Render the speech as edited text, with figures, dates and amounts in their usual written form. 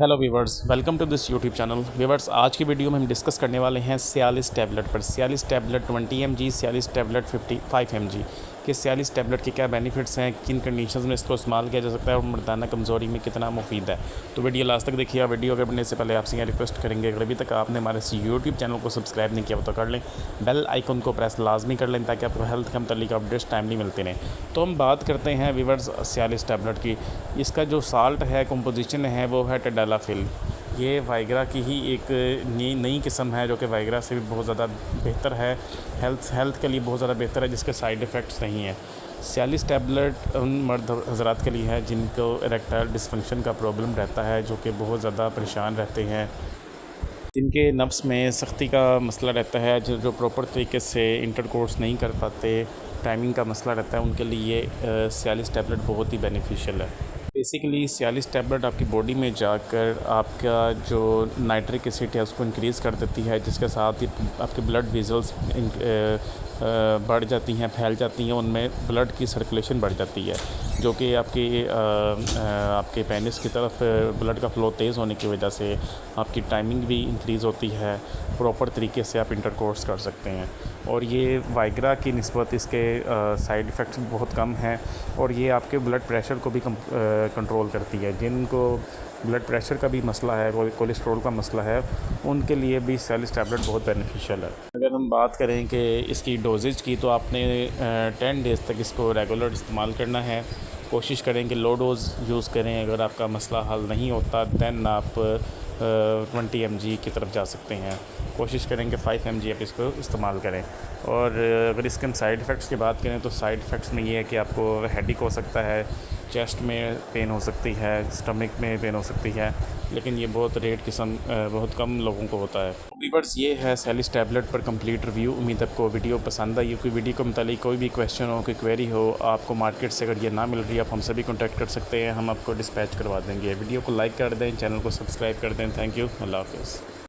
Hello viewers, welcome to this YouTube channel. Viewers, आज की video में हम डिस्कस करने वाले हैं सियालिस टैबलेट पर। Cialis tablet 20 mg, Cialis tablet 55 mg कि सियालिस टैबलेट के क्या बेनिफिट्स हैं, किन कंडीशंस में इसको इस्तेमाल किया जा सकता है और मर्दाना कमज़ोरी में कितना मुफीद है। तो वीडियो लास्ट तक देखिए। वीडियो के बनने से पहले आपसे यह रिक्वेस्ट करेंगे, अगर अभी तक आपने हमारे इस यूट्यूब चैनल को सब्सक्राइब नहीं किया हो तो कर लें, बेल आइकन को प्रेस लाजमी कर लें ताकि आपको हेल्थ के मतलब अपडेट्स टाइमली मिलते रहें। तो हम बात करते हैं वीवर्स सियालिस टैबलेट की। इसका जो साल्ट है, कंपोजिशन है, वो है टेडालाफिल। ये वाइग्रा की ही एक नई किस्म है जो कि वाइग्रा से भी बहुत ज़्यादा बेहतर है, हेल्थ के लिए बहुत ज़्यादा बेहतर है, जिसके साइड इफ़ेक्ट्स नहीं हैं। सियालिस टैबलेट उन मर्द हज़रात के लिए है जिनको इरेक्टाइल डिसफंक्शन का प्रॉब्लम रहता है, जो कि बहुत ज़्यादा परेशान रहते हैं, जिनके नफ्स में सख्ती का मसला रहता है, जो प्रॉपर तरीके से इंटरकोर्स नहीं कर पाते, टाइमिंग का मसला रहता है, उनके लिए सियालिस टैबलेट बहुत ही बेनिफिशियल है। बेसिकली सियालिस टैबलेट आपकी बॉडी में जाकर आपका जो नाइट्रिक एसिड है उसको इंक्रीज़ कर देती है, जिसके साथ ही आपके ब्लड वेजल्स बढ़ जाती हैं, फैल जाती हैं, उनमें ब्लड की सर्कुलेशन बढ़ जाती है, जो कि आपके पेनिस की तरफ ब्लड का फ़्लो तेज़ होने की वजह से आपकी टाइमिंग भी इंक्रीज़ होती है, प्रॉपर तरीके से आप इंटरकोर्स कर सकते हैं। और ये वाइग्रा की निस्बत इसके साइड इफ़ेक्ट्स बहुत कम हैं, और ये आपके ब्लड प्रेशर को भी कंट्रोल करती है। जिनको ब्लड प्रेशर का भी मसला है, कोलेस्ट्रॉल का मसला है, उनके लिए भी सियालिस टैबलेट बहुत बेनिफिशियल है। अगर हम बात करें कि इसकी डोजेज की, तो आपने 10 डेज़ तक इसको रेगुलर इस्तेमाल करना है। कोशिश करें कि लो डोज़ यूज़ करें। अगर आपका मसला हल नहीं होता दैन आप 20 mg की तरफ जा सकते हैं। कोशिश करें कि 5 mg आप इसको इस्तेमाल करें। और अगर इसके हम साइड इफ़ेक्ट्स की बात करें तो साइड इफ़ेक्ट्स में ये है कि आपको हेडेक हो सकता है, चेस्ट में पेन हो सकती है, स्टमक में पेन हो सकती है, लेकिन ये बहुत रेट किस्म बहुत कम लोगों को होता है। वीवर्स, ये है सियालिस टैबलेट पर कंप्लीट रिव्यू। उम्मीद आपको वीडियो पसंद आई। कोई वीडियो के मुतालिक कोई भी क्वेश्चन हो, कोई क्वेरी हो, आपको मार्केट से अगर ये ना मिल रही है, आप हमसे भी कॉन्टैक्ट कर सकते हैं, हम आपको डिस्पैच करवा देंगे। वीडियो को लाइक कर दें, चैनल को सब्सक्राइब कर दें। Thank you. अल्लाह हाफ़िज़।